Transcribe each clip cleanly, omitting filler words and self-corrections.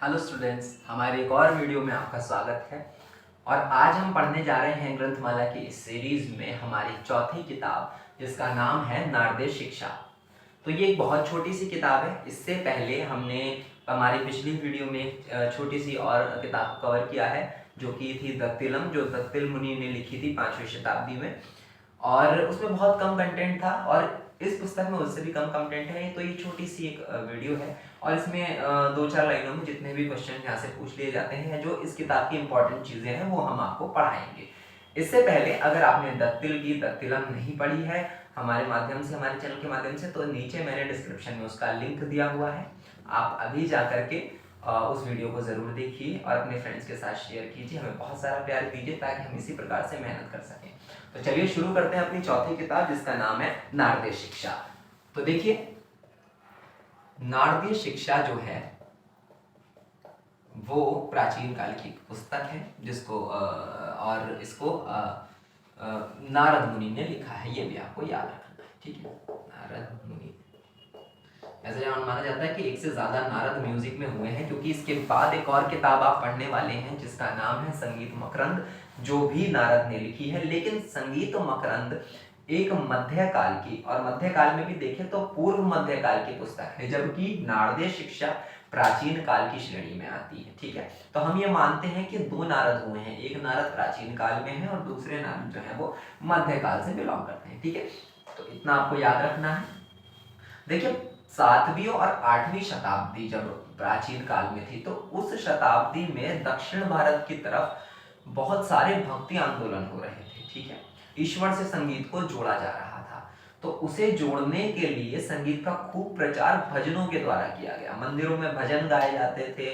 Hello students, हमारे एक और वीडियो में आपका स्वागत है। और आज हम पढ़ने जा रहे हैं ग्रंथमाला की इस सीरीज में हमारी चौथी किताब, जिसका नाम है नारदीय शिक्षा। तो ये एक बहुत छोटी सी किताब है। इससे पहले हमने हमारी पिछली वीडियो में एक छोटी सी और किताब कवर किया है, जो कि थी दत्तिलम, जो दत्तिल मुनि ने लिखी थी 5वीं शताब्दी में। और उसमें बहुत कम कंटेंट था और इस पुस्तक में उससे भी कम कंटेंट है। तो ये छोटी सी एक वीडियो है और इसमें 2-4 लाइनों में जितने भी क्वेश्चन यहाँ से पूछ लिए जाते हैं, जो इस किताब की इंपॉर्टेंट चीजें हैं, वो हम आपको पढ़ाएंगे। इससे पहले अगर आपने दत्तिल की दत्तिलम नहीं पढ़ी है हमारे माध्यम से, हमारे चैनल के माध्यम से, तो नीचे मैंने डिस्क्रिप्शन में उसका लिंक दिया हुआ है। आप अभी जा करके उस वीडियो को जरूर देखिए और अपने फ्रेंड्स के साथ शेयर कीजिए। हमें बहुत सारा प्यार दीजिए ताकि हम इसी प्रकार से मेहनत कर सकें। तो चलिए शुरू करते हैं अपनी चौथी किताब, जिसका नाम है नारदीय शिक्षा। तो देखिए, नारदीय शिक्षा जो है वो प्राचीन काल की पुस्तक है, जिसको और इसको नारद मुनि ने लिखा है। ये भी आपको याद रखना है, ठीक है। नारद मुनि, ऐसा माना जाता है कि एक से ज्यादा नारद म्यूजिक में हुए हैं, क्योंकि इसके बाद एक और किताब आप पढ़ने वाले हैं जिसका नाम है संगीत मकरंद, जो भी नारद ने लिखी है। लेकिन संगीत मकरंद एक मध्यकाल की, और मध्यकाल में भी देखें तो पूर्व मध्यकाल की पुस्तक है, जबकि नारदीय शिक्षा प्राचीन काल की श्रेणी में आती है, ठीक है। तो हम ये मानते हैं कि दो नारद हुए हैं, एक नारद प्राचीन काल में है और दूसरे नारद जो है वो मध्यकाल से बिलोंग करते हैं, ठीक है। तो इतना आपको याद रखना है। देखिए, 7वीं और 8वीं शताब्दी जब प्राचीन काल में थी, तो उस शताब्दी में दक्षिण भारत की तरफ बहुत सारे भक्ति आंदोलन हो रहे थे, ठीक है। ईश्वर से संगीत को जोड़ा जा रहा था, तो उसे जोड़ने के लिए संगीत का खूब प्रचार भजनों के द्वारा किया गया। मंदिरों में भजन गाए जाते थे,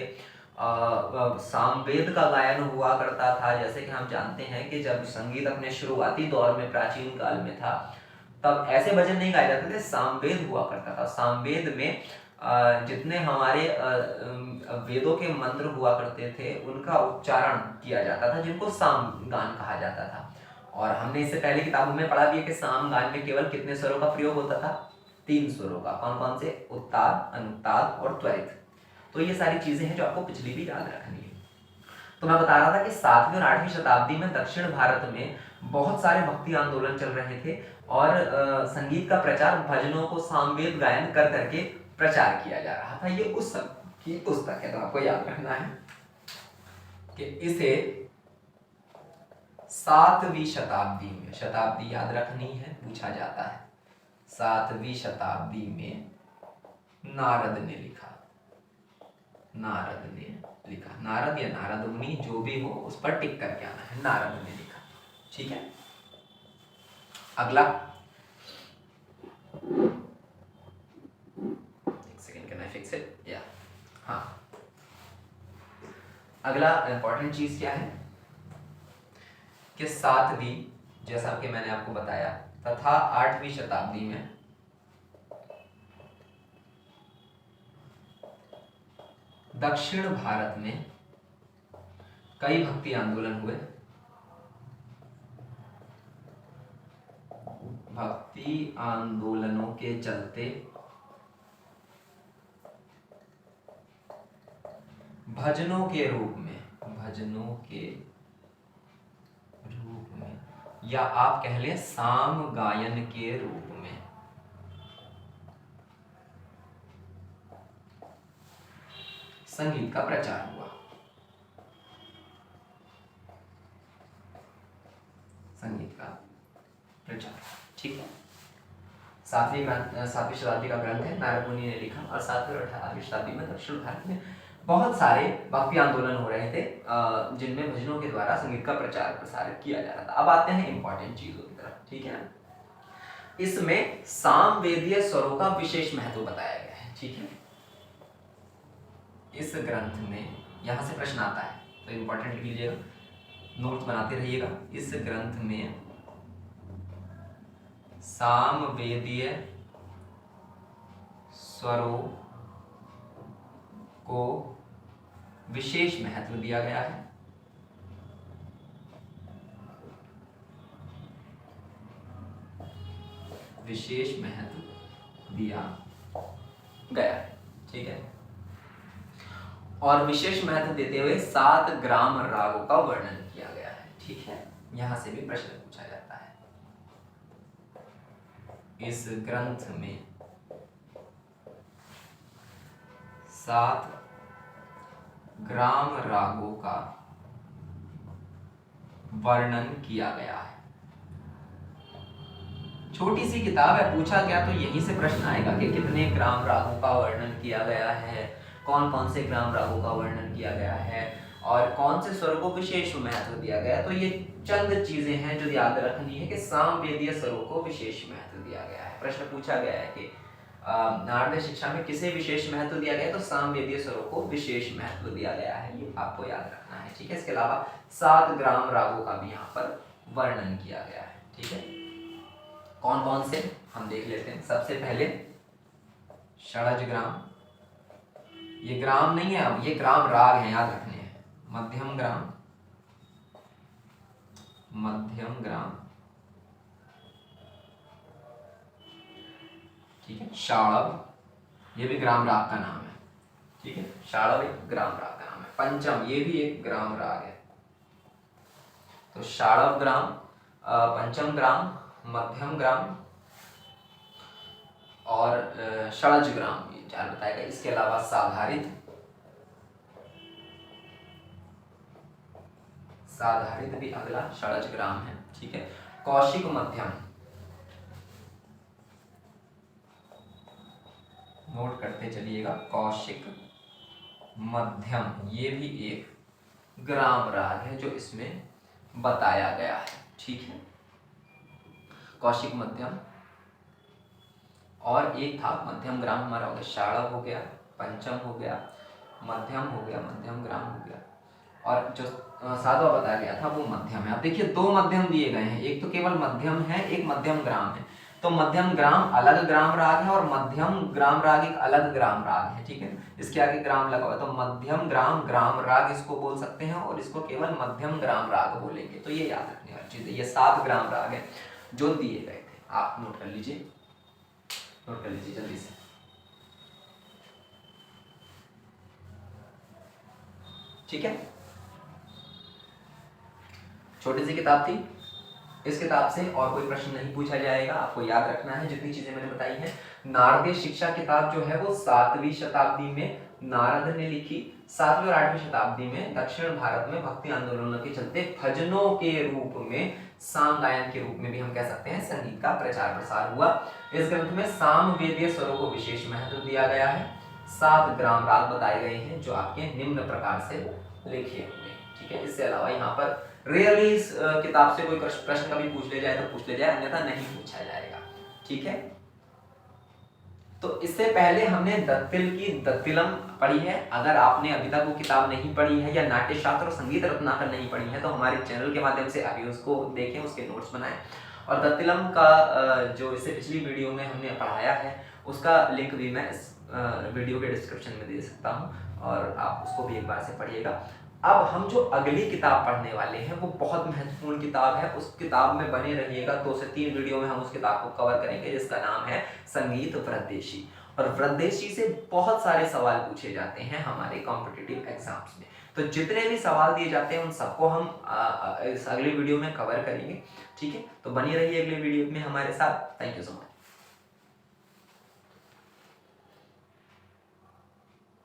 सामवेद का गायन हुआ करता था। जैसे कि हम जानते हैं कि जब संगीत अपने शुरुआती दौर में प्राचीन काल में था, तब ऐसे भजन नहीं गाए जाते थे, सामवेद हुआ करता था। सामवेद में जितने हमारे वेदों के मंत्र हुआ करते थे, उनका उच्चारण किया जाता था, जिनको सामगान कहा जाता था। और हमने इससे पहले किताबों में पढ़ा भी है कि सामगान में केवल कितने स्वरों का प्रयोग होता था? 3 स्वरों का। कौन कौन से? उत्ताल, अनुताल और त्वरित। तो ये सारी चीजें हैं जो आपको पिछली भी याद रखनी है। तो मैं बता रहा था कि 7वीं और 8वीं शताब्दी में दक्षिण भारत में बहुत सारे भक्ति आंदोलन चल रहे थे और संगीत का प्रचार भजनों को सामवेद गायन कर करके प्रचार किया जा रहा था। ये उस समय की पुस्तक है, तो आपको याद रखना है कि इसे 7वीं शताब्दी में, शताब्दी याद रखनी है, पूछा जाता है, 7वीं शताब्दी में नारद ने लिखा। नारद ने लिखा, नारद या नारद मुनि जो भी हो, उस पर टिक करके आना है, नारद ने लिखा, ठीक है। अगला, एक second, can I fix it? या हाँ, अगला इंपॉर्टेंट चीज क्या है कि 7वीं, जैसा कि मैंने आपको बताया, तथा 8वीं शताब्दी में दक्षिण भारत में कई भक्ति आंदोलन हुए। भक्ति आंदोलनों के चलते भजनों के रूप में, भजनों के रूप में, या आप कह लें साम गायन के रूप में, संगीत का प्रचार हुआ। संगीत का प्रचार, ठीक है। 7वीं शताब्दी का ग्रंथ है, नारद मुनि ने लिखा। और 7वीं और 8वीं शताब्दी में दक्षिण भारत में बहुत सारे भक्ति आंदोलन हो रहे थे, जिनमें भजनों के द्वारा संगीत का प्रचार प्रसार किया जा रहा था। अब आते हैं इंपॉर्टेंट चीजों की तरफ, ठीक है। इसमें सामवेदीय स्वरों का विशेष महत्व बताया गया है, ठीक है। इस ग्रंथ में यहां से प्रश्न आता है, तो इंपॉर्टेंट लिख लीजिएगा, नोट्स बनाते रहिएगा। इस ग्रंथ में सामवेदीय स्वरों को विशेष महत्व दिया गया है। विशेष महत्व दिया गया है, ठीक है। और विशेष महत्व देते हुए 7 ग्राम रागों का वर्णन किया गया है। ठीक है, यहां से भी प्रश्न पूछा जाता है। इस ग्रंथ में 7 ग्राम रागों का वर्णन किया गया है। छोटी सी किताब है, पूछा गया तो यहीं से प्रश्न आएगा कि कितने ग्राम रागों का वर्णन किया गया है, कौन कौन से ग्राम रागों का वर्णन किया गया है और कौन से स्वर को विशेष महत्व दिया गया है। तो ये चंद चीजें हैं जो याद रखनी है कि सामवेदीय स्वरों को विशेष महत्व दिया गया है। प्रश्न पूछा गया है कि नारदीय शिक्षा में किसे विशेष महत्व दिया गया है, तो सामवेदीय स्वरों को विशेष महत्व दिया गया है, ये आपको याद रखना है। ठीक है, इसके अलावा 7 ग्राम रागों का भी यहाँ पर वर्णन किया गया है। ठीक है, कौन कौन से हम देख लेते हैं। सबसे पहले षडज ग्राम, ये ग्राम नहीं है, अब ये ग्राम राग है, याद रखने हैं। मध्यम ग्राम, मध्यम ग्राम, ठीक है। शाड़व, ये भी ग्राम राग का नाम है। ठीक है, शाड़व एक ग्राम राग का नाम है। पंचम, ये भी एक ग्राम राग है। तो शाड़व ग्राम, पंचम ग्राम, मध्यम ग्राम और षडज ग्राम, ये 4 बताया गया। इसके अलावा साधारित, साधारित भी अगला षडज ग्राम है। ठीक है, कौशिक मध्यम, नोट करते चलिएगा, कौशिक मध्यम, ये भी एक ग्राम राग है जो इसमें बताया गया है। ठीक है, कौशिक मध्यम, और एक था मध्यम ग्राम हमारा हो गया, शाड़व हो गया, पंचम हो गया, मध्यम हो गया, मध्यम ग्राम हो गया, और जो 7वां बताया गया था वो मध्यम है। अब देखिए 2 मध्यम दिए गए हैं, एक तो केवल मध्यम है, एक मध्यम ग्राम है। तो मध्यम ग्राम अलग ग्राम राग है और मध्यम ग्राम राग एक अलग ग्राम राग है। ठीक है, इसके आगे ग्राम लगा हुआ है, तो मध्यम ग्राम ग्राम राग इसको बोल सकते हैं और इसको केवल मध्यम ग्राम राग बोलेंगे। तो ये याद रखने वाली चीज है। ये 7 ग्राम राग है जो दिए गए थे, आप नोट कर लीजिए, नोट कर लीजिए जल्दी से। ठीक है, छोटी सी किताब थी, इस किताब से और कोई प्रश्न नहीं पूछा जाएगा। आपको याद रखना है जितनी चीजें मैंने बताई हैं। नारदीय शिक्षा किताब जो है वो 7वीं शताब्दी में नारद ने लिखी। 7वीं और 8वीं शताब्दी में दक्षिण भारत में भक्ति आंदोलनों के चलते भजनों के रूप में, साम गायन के रूप में भी हम कह सकते हैं, संगीत का प्रचार प्रसार हुआ। इस ग्रंथ में सामवेदीय स्वरों को विशेष महत्व दिया गया है। 7 ग्राम राग बताए गए हैं जो आपके निम्न प्रकार से लिखे हुए हैं। ठीक है, इससे अलावा यहाँ पर रियली इस किताब से कोई प्रश्न कभी पूछ ले जाए तो पूछ ले जाए, अन्यथा नहीं पूछा जाएगा। ठीक है, तो इससे पहले हमने दत्तिल की दत्तिलम पढ़ी है। अगर आपने अभी तक वो किताब नहीं पढ़ी है या नाट्य शास्त्र और संगीत रत्नाकर नहीं पढ़ी है तो हमारे चैनल के माध्यम से अभी उसको देखें, उसके नोट्स बनाएं। और दत्तिलम का जो इससे पिछली वीडियो में हमने पढ़ाया है उसका लिंक भी मैं इस वीडियो के डिस्क्रिप्शन में दे सकता हूँ और आप उसको भी एक बार से पढ़िएगा। अब हम जो अगली किताब पढ़ने वाले हैं वो बहुत महत्वपूर्ण किताब है, उस किताब में बने रहिएगा। 2 से 3 वीडियो में हम उस किताब को कवर करेंगे जिसका नाम है संगीत वृद्देशी। और वृद्देशी से बहुत सारे सवाल पूछे जाते हैं हमारे कॉम्पिटिटिव एग्जाम्स में। तो जितने भी सवाल दिए जाते हैं उन सबको हम इस अगले वीडियो में कवर करेंगे। ठीक है, तो बनी रहिए अगले वीडियो में हमारे साथ। Thank you so much.